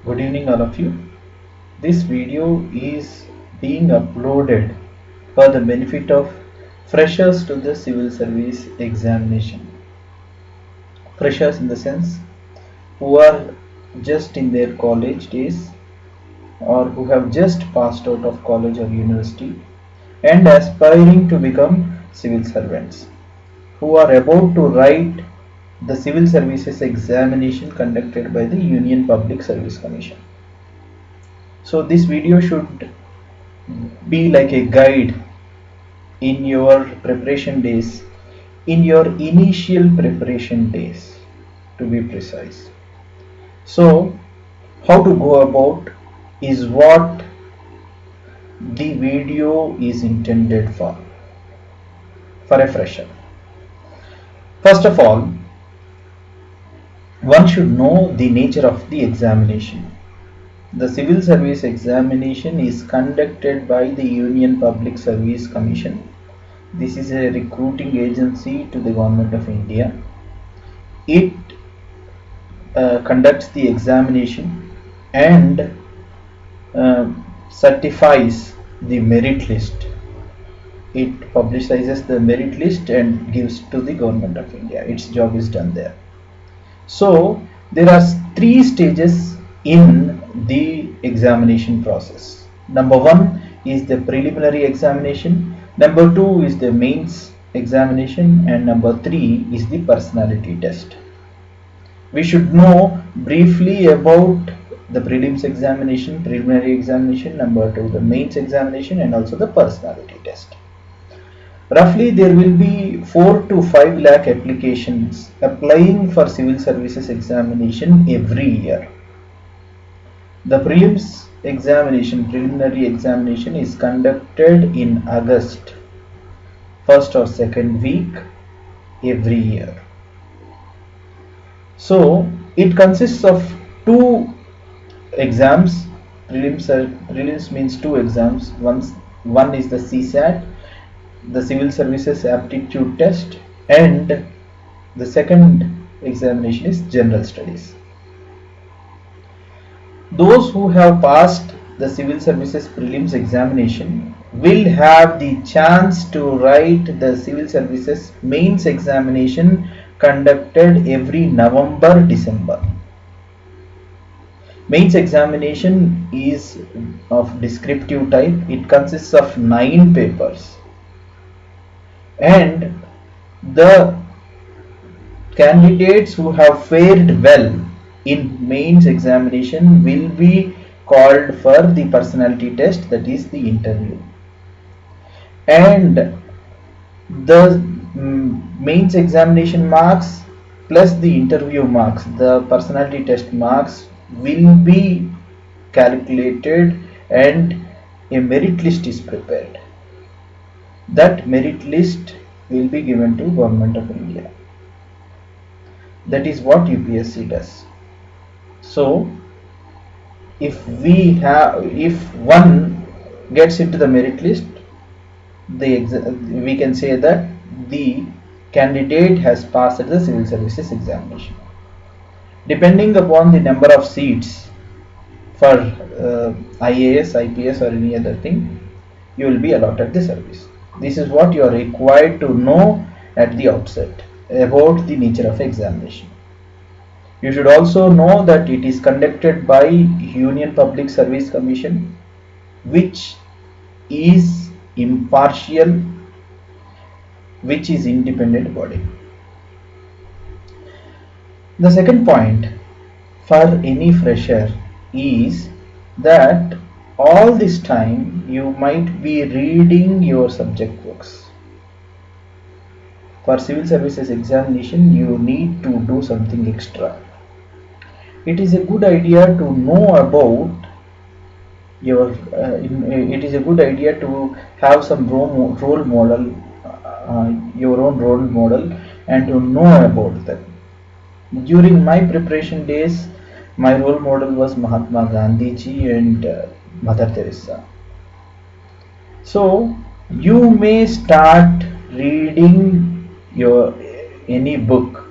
Good evening all of you. This video is being uploaded for the benefit of freshers to the civil service examination. Freshers in the sense who are just in their college days or who have just passed out of college or university and aspiring to become civil servants, who are about to write the civil services examination conducted by the Union Public Service Commission. So this video should be like a guide in your preparation days, in your initial preparation days to be precise. So how to go about is what the video is intended for a fresher. First of all, one should know the nature of the examination. The civil service examination is conducted by the Union Public Service Commission. This is a recruiting agency to the Government of India. It conducts the examination and certifies the merit list. It publicizes the merit list and gives to the Government of India. Its job is done there. So there are three stages in the examination process. Number one is the preliminary examination, number two is the mains examination, and number three is the personality test. We should know briefly about the prelims examination, preliminary examination, number two the mains examination, and also the personality test. Roughly there will be 4 to 5 lakh applications applying for civil services examination every year. The prelims examination, preliminary examination is conducted in August, first or second week every year. So it consists of two exams. Prelims means two exams. One is the CSAT, the civil services aptitude test, and the second examination is general studies. Those who have passed the civil services prelims examination will have the chance to write the civil services mains examination conducted every November-December. Mains examination is of descriptive type. It consists of 9 papers, and the candidates who have fared well in mains examination will be called for the personality test, that is the interview, and the mains examination marks plus the interview marks, the personality test marks, will be calculated and a merit list is prepared. That merit list will be given to Government of India. That is what UPSC does. So if one gets into the merit list, we can say that the candidate has passed the civil services examination. Depending upon the number of seats for IAS, IPS or any other thing, you will be allotted the service. This is what you are required to know at the outset about the nature of examination. You should also know that it is conducted by Union Public Service Commission, which is impartial, which is independent body. The second point for any fresher is that all this time you might be reading your subject books. For civil services examination, you need to do something extra. It is a good idea to know about your it is a good idea to have some role model, your own role model, and to know about them. During my preparation days, my role model was Mahatma Gandhi ji and Mother Teresa. So you may start reading your any book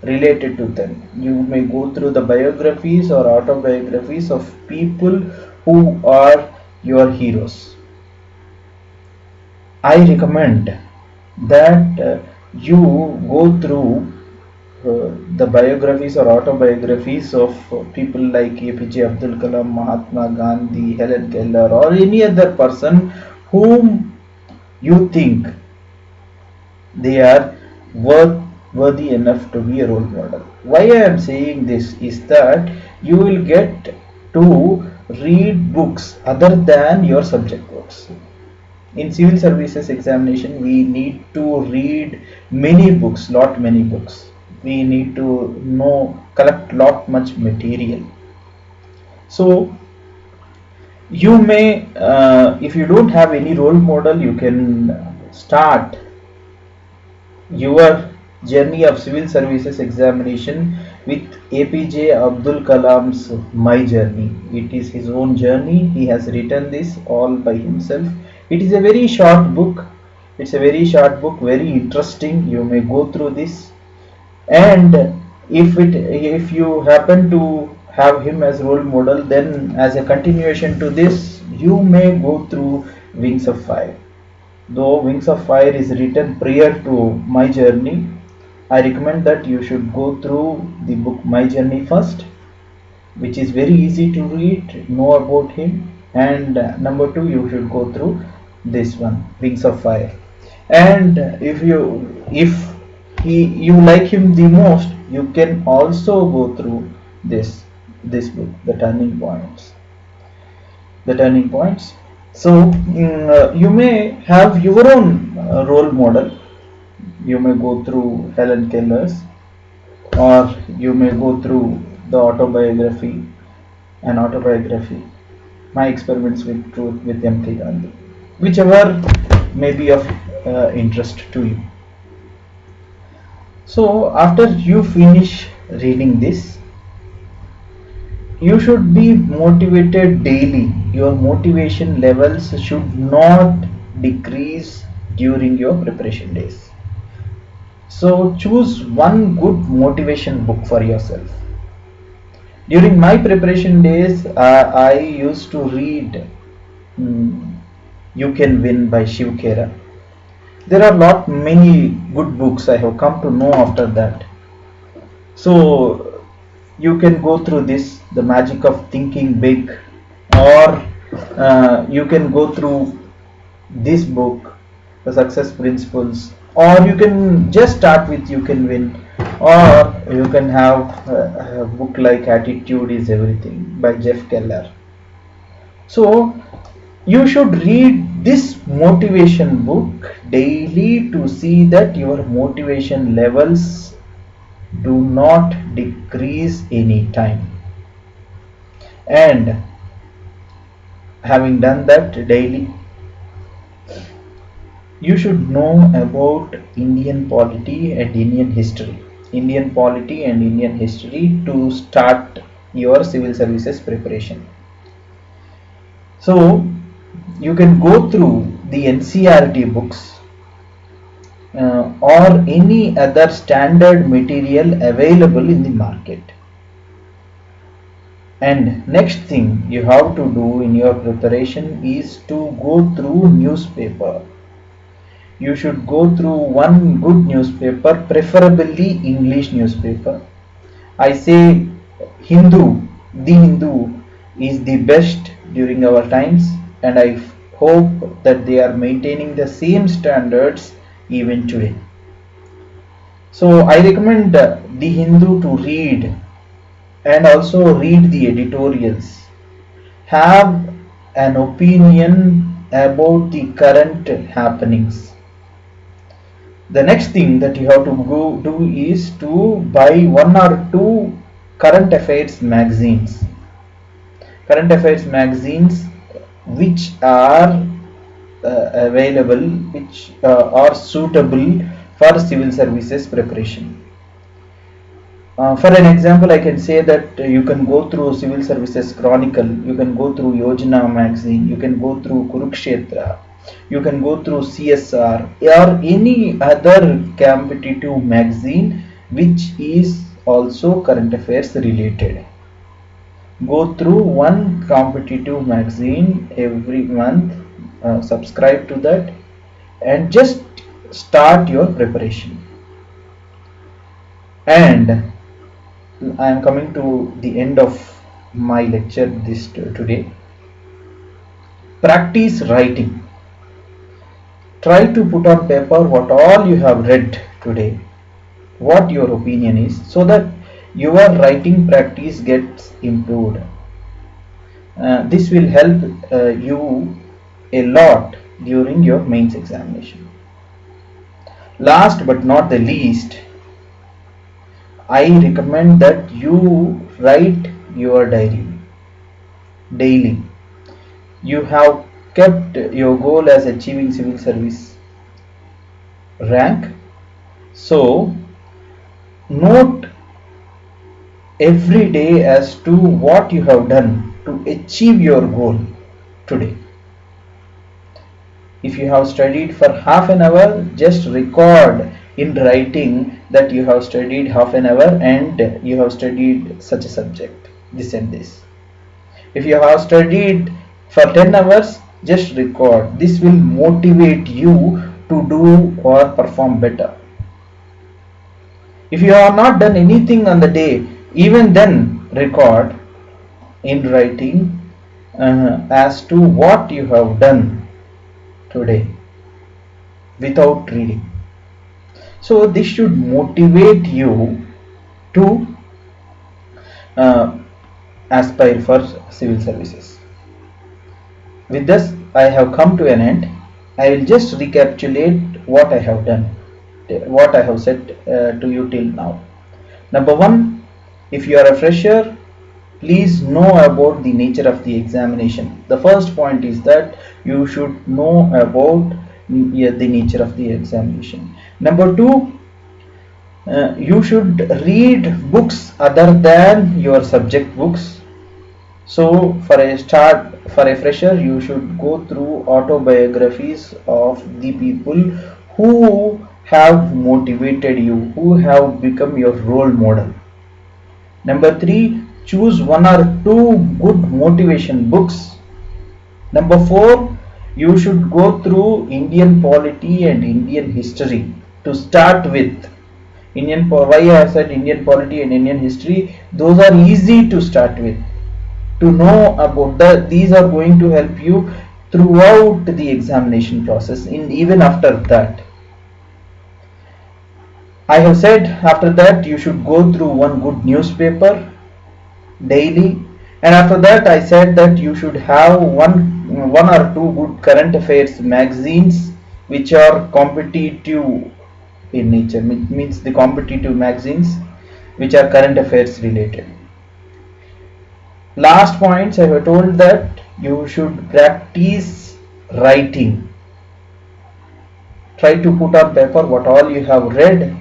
related to them. You may go through the biographies or autobiographies of people who are your heroes. I recommend that you go through the biographies or autobiographies of people like APJ Abdul Kalam, Mahatma Gandhi, Helen Keller, or any other person whom you think they are worthy enough to be a role model. Why I am saying this is that you will get to read books other than your subject books. In civil services examination, we need to read many books, lot many books. We need to collect lot much material. So you may, if you don't have any role model, you can start your journey of civil services examination with APJ Abdul Kalam's My Journey. It is his own journey. He has written this all by himself. It is a very short book. It's a very short book, very interesting. You may go through this, and if you happen to have him as role model, then as a continuation to this, you may go through Wings of Fire. Though Wings of Fire is written prior to My Journey, I recommend that you should go through the book My Journey first, which is very easy to read, know about him, and number two, you should go through this one, Wings of Fire. And if you like him the most, you can also go through this book, The Turning Points. So you may have your own role model. You may go through Helen Keller's, or you may go through the autobiography, My Experiments with Truth with M.K. Gandhi, whichever may be of interest to you. So after you finish reading this, you should be motivated daily. Your motivation levels should not decrease during your preparation days. So choose one good motivation book for yourself. During my preparation days, I used to read You Can Win by Shiv Khera. There are many good books I have come to know after that. So you can go through this, The Magic of Thinking Big, or you can go through this book, The Success Principles, or you can just start with You Can Win, or you can have a book like Attitude is Everything by Jeff Keller. So you should read this motivation book daily to see that your motivation levels do not decrease any time. And having done that daily, you should know about Indian polity and Indian history. To start your civil services preparation. So you can go through the NCERT books or any other standard material available in the market. And next thing you have to do in your preparation is to go through newspaper. You should go through one good newspaper, preferably English newspaper. I say Hindu, The Hindu is the best during our times, and I hope that they are maintaining the same standards even today. So I recommend The Hindu to read, and also read the editorials. Have an opinion about the current happenings. The next thing that you have to go do is to buy one or two current affairs magazines. Which are available, which are suitable for civil services preparation. For an example, I can say that you can go through Civil Services Chronicle, you can go through Yojana magazine, you can go through Kurukshetra, you can go through CSR, or any other competitive magazine which is also current affairs related. Go through one competitive magazine every month, subscribe to that, and just start your preparation. And I am coming to the end of my lecture today. Practice writing. Try to put on paper what all you have read today, what your opinion is, so that your writing practice gets improved. This will help you a lot during your mains examination. Last but not the least, I recommend that you write your diary daily. You have kept your goal as achieving civil service rank, so note every day as to what you have done to achieve your goal today. If you have studied for half an hour, just record in writing that you have studied half an hour and you have studied such a subject, this and this. If you have studied for 10 hours, just record. This will motivate you to do or perform better. If you have not done anything on the day, even then record in writing as to what you have done today without reading. So this should motivate you to aspire for civil services. With this, I have come to an end. I will just recapitulate what I have done, what I have said to you till now. Number one, if you are a fresher, please know about the nature of the examination. The first point is that you should know about the nature of the examination. Number two, you should read books other than your subject books. So for a start, for a fresher, you should go through autobiographies of the people who have motivated you, who have become your role model. Number three, choose one or two good motivation books. Number four, you should go through Indian polity and Indian history to start with. Why I have said Indian polity and Indian history, those are easy to start with. To know about that, these are going to help you throughout the examination process, even after that. I have said after that you should go through one good newspaper daily, and after that I said that you should have one or two good current affairs magazines which are competitive in nature, means the competitive magazines which are current affairs related. Last points, I have told that you should practice writing. Try to put on paper what all you have read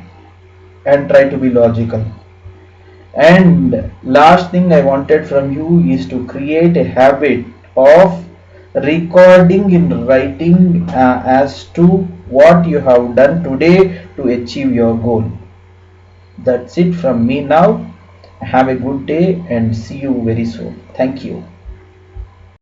and try to be logical. And last thing I wanted from you is to create a habit of recording in writing as to what you have done today to achieve your goal. That's it from me now. Have a good day and see you very soon. Thank you.